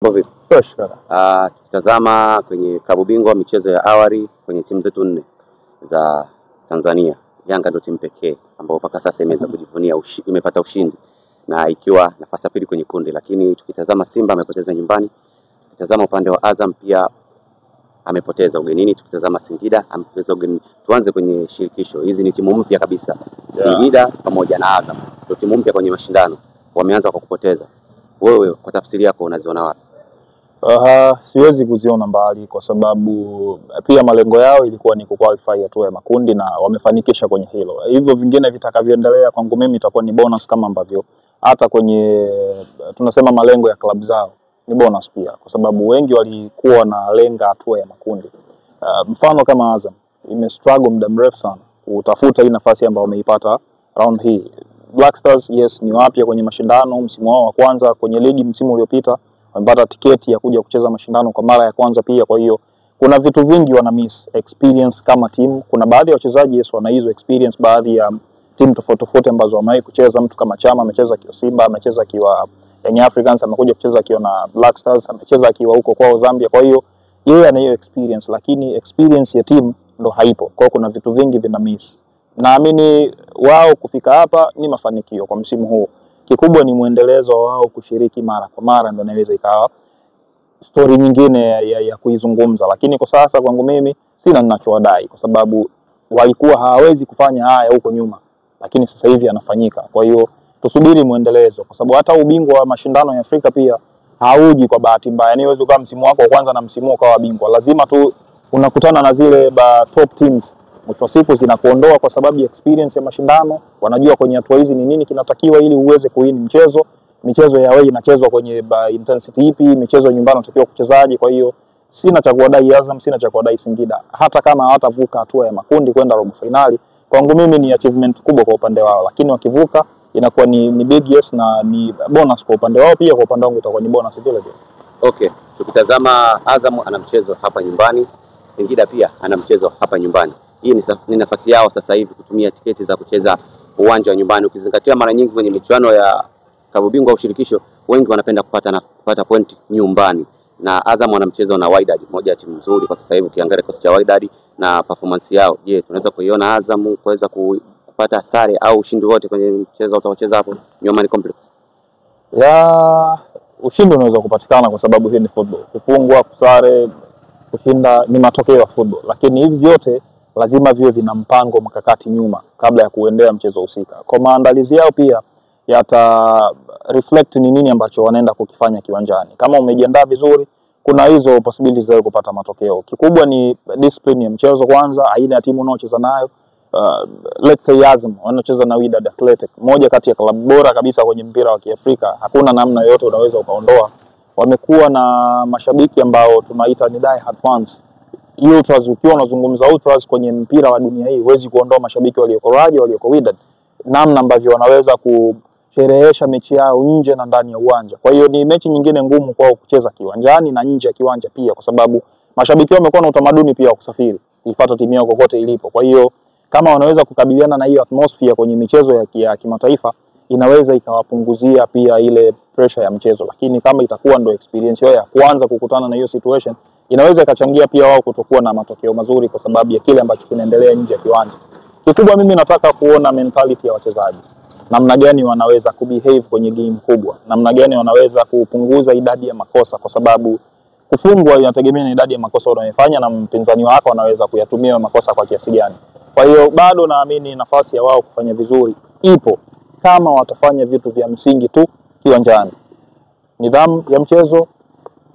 Fresh. Tutazama kwenye klabu bingwa michezo ya awali kwenye timu zetu 4 za Tanzania. Yanga ndio timu pekee ambayo mpaka sasa imeweza kujivunia imepata ushindi na ikiwa nafasi ya pili kwenye kundi, lakini tukitazama Simba amepoteza nyumbani, tukitazama upande wa Azam pia amepoteza ugenini, tukitazama Singida amepoteza ugenini. Tuanze kwenye shirikisho. Hizi ni timu mpya kabisa. Singida pamoja na Azam ndio timu mpya kwenye mashindano, wameanza kwa kupoteza. Wewe kwa tafsiri yako unaziona wapi? Siwezi kuziona mbali kwa sababu pia malengo yao ilikuwa ni kuqualify hatua ya makundi na wamefanikisha kwenye hilo. Hivyo vingine vitakavyoendelea kwangu mimi itakuwa ni bonus, kama ambavyo hata kwenye tunasema malengo ya klabu zao ni bonus pia, kwa sababu wengi walikuwa na lenga hatua ya makundi. Mfano kama Azam imestruggle muda mrefu sana kutafuta hii nafasi ambayo wameipata round hii. Black Stars yes ni wapya kwenye mashindano, msimu wao wa kwanza kwenye ligi msimu uliopita wamepata tiketi ya kuja kucheza mashindano kwa mara ya kwanza pia. Kwa hiyo kuna vitu vingi wana miss experience kama team. Kuna baadhi ya wachezaji yes wana hizo experience, baadhi ya timu tofauti ambazo wamewahi kucheza. Mtu kama Chama amecheza kwa Simba, amecheza kwa Young Africans, amekuja kucheza kwa na Black Stars, amecheza kwa huko kwao Zambia. Kwa hiyo yeye ana hiyo experience, lakini experience ya team ndo haipo. Kwa hiyo kuna vitu vingi vina miss. Naamini wao kufika hapa ni mafanikio kwa msimu huu. Kikubwa ni muendelezo wao kushiriki mara kwa mara, ndio inaweza ikawa story nyingine ya kuizungumza. Lakini kwa sasa kwangu mimi sina ninachowadai, kwa sababu walikuwa hawawezi kufanya haya huko nyuma, lakini sasa hivi yanafanyika. Kwa hiyo tusubiri muendelezo, kwa sababu hata ubingwa wa mashindano ya Afrika pia hauji kwa bahati mbaya. Yaani wewe kama msimu wako wa kwanza na msimu wako wa bingwa, lazima tu unakutana na zile top teams, mwisho wa siku zinakuondoa kwa sababu ya experience ya mashindano. Wanajua kwenye hatua hizi ni nini kinatakiwa ili uweze kuwin mchezo. Michezo ya away inachezwa kwenye intensity ipi, michezo ya nyumbani unatakiwa kuchezaje. Kwa hiyo sina cha kuwadai Azam, sina cha kuwadai Singida, hata kama hawatavuka hatua ya makundi kwenda robo finali. Kwangu mimi ni achievement kubwa kwa upande wao, lakini wakivuka inakuwa ni big yes na ni bonus kwa upande wao, pia kwa upande wangu itakuwa ni bonus vile vile. Okay, tukitazama Azam ana mchezo hapa nyumbani, Singida pia ana mchezo hapa nyumbani. Hii ni nafasi yao sasa hivi kutumia tiketi za kucheza uwanja wa nyumbani, ukizingatia mara nyingi kwenye michuano ya klabu bingwa au shirikisho wengi wanapenda kupata point nyumbani, na Azam wana mchezo na Wydad, moja ya timu nzuri kwa sasa hivi ukiangalia kosi cha Wydad na performance yao. Je, tunaweza kuiona Azam kuweza kupata sare au ushindi wote kwenye mchezo utaocheza hapo Nyomani Complex? Ushindi unaweza kupatikana kwa sababu hii ni football. Kufungwa, kusare, kushinda ni matokeo ya football, lakini hivi vyote lazima viwe vina mpango mkakati nyuma kabla ya kuendea mchezo husika. Kwa maandalizi yao pia yata reflect ni nini ambacho wanaenda kukifanya kiwanjani. Kama umejiandaa vizuri, kuna hizo possibilities za kupata matokeo. Kikubwa ni discipline ya mchezo kwanza, aina ya timu unaocheza nayo. Let's say Azam wanacheza na Wydad Athletic, moja kati ya klabu bora kabisa kwenye mpira wa Kiafrika. Hakuna namna yoyote unaweza ukaondoa. Wamekuwa na mashabiki ambao tunaita ni die hard fans. Ultras, ukiwa unazungumza ultras kwenye mpira wa dunia hii, huwezi kuondoa mashabiki walioko Raja, walioko Wydad, namna ambavyo wanaweza kusherehesha mechi yao nje na ndani ya uwanja. Kwa hiyo ni mechi nyingine ngumu kwao kucheza kiwanjani na nje ya kiwanja pia, kwa sababu mashabiki wao wamekuwa na utamaduni pia wa kusafiri kuifuata timu yao kokote ilipo. Kwa hiyo kama wanaweza kukabiliana na hiyo atmosphere kwenye michezo ya kimataifa, inaweza ikawapunguzia pia ile pressure ya mchezo. Lakini kama itakuwa ndio experience yao ya kwanza kukutana na hiyo situation, inaweza ikachangia pia wao kutokuwa na matokeo mazuri kwa sababu ya kile ambacho kinaendelea nje ya kiwanja. Kikubwa mimi nataka kuona mentality ya wachezaji, namna gani wanaweza kubehave kwenye game kubwa, namna gani wanaweza kupunguza idadi ya makosa, kwa sababu kufungwa inategemea na idadi ya makosa unayofanya na mpinzani wako anaweza kuyatumia makosa kwa kiasi gani. Kwa hiyo bado naamini nafasi ya wao kufanya vizuri ipo kama watafanya vitu vya msingi tu kiwanjani. Nidhamu ya mchezo,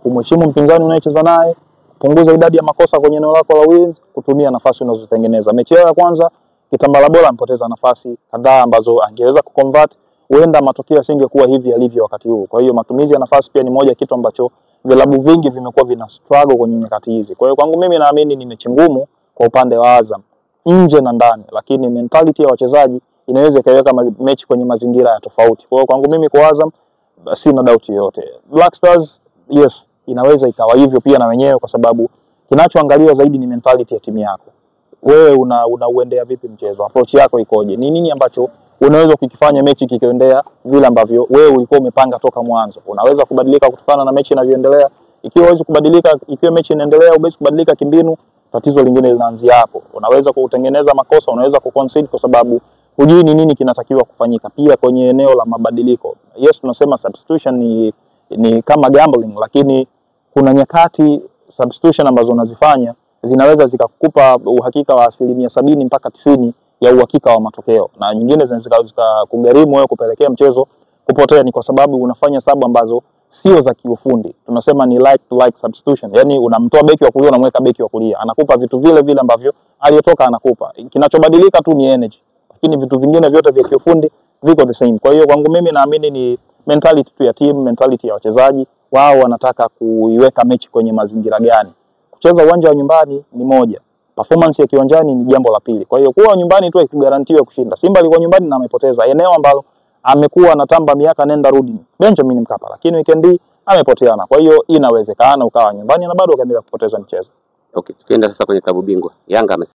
kumheshimu mpinzani unayecheza naye, kupunguza idadi ya makosa kwenye eneo lako la wins, kutumia nafasi unazotengeneza. Mechi ya kwanza Kitambala Bora mpoteza nafasi kadhaa ambazo angeweza kuconvert, huenda matokeo yasingekuwa hivi yalivyo wakati huu. Kwa hiyo matumizi ya nafasi pia ni moja kitu ambacho vilabu vingi vimekuwa vina struggle kwenye nyakati hizi. Kwa hiyo kwangu mimi naamini ni mechi ngumu kwa upande wa Azam nje na ndani, lakini mentality ya wachezaji inaweza ikaweka mechi kwenye mazingira ya tofauti. Kwa hiyo kwangu mimi kwa Azam sina doubt yoyote. Black Stars yes inaweza ikawa hivyo pia na wenyewe, kwa sababu kinachoangaliwa zaidi ni mentality ya timu yako. Wewe unauendea vipi mchezo? Approach yako ikoje? Ni nini ambacho unaweza kukifanya mechi kikiendea vile ambavyo wewe ulikuwa umepanga toka mwanzo. Unaweza kubadilika kutokana na mechi inavyoendelea. Ikiwa huwezi kubadilika, ikiwa mechi inaendelea huwezi kubadilika kimbinu, tatizo lingine linaanzia hapo. Unaweza kutengeneza makosa, unaweza kuconcede kwa sababu hujui ni nini kinatakiwa kufanyika. Pia kwenye eneo la mabadiliko, yes, tunasema substitution ni kama gambling, lakini kuna nyakati substitution ambazo unazifanya zinaweza zikakupa uhakika wa 70% mpaka 90% ya uhakika wa matokeo, na nyingine zinaweza kugharimu wewe kupelekea mchezo kupotea. Ni kwa sababu unafanya sababu ambazo sio za kiufundi. Tunasema ni like to like substitution, yani unamtoa beki wa kulia unamweka beki wa kulia, anakupa vitu vile vile ambavyo aliyotoka anakupa. Kinachobadilika tu ni energy, lakini vitu vingine vyote vya kiufundi viko the same. Kwa hiyo kwangu mimi naamini ni mentality tu ya team, mentality ya wachezaji, wao wanataka kuiweka mechi kwenye mazingira gani. Kucheza uwanja wa nyumbani ni moja, performance ya kiwanjani ni jambo la pili. Kwa hiyo kuwa nyumbani tu haikugarantiwa kushinda. Simba alikuwa nyumbani na amepoteza eneo ambalo amekuwa anatamba miaka nenda rudi, Benjamin Mkapa, lakini weekend hii amepoteana. Kwa hiyo inawezekana ukawa nyumbani na bado ukaendelea kupoteza mchezo. Okay, tukienda sasa kwenye klabu bingwa, Yanga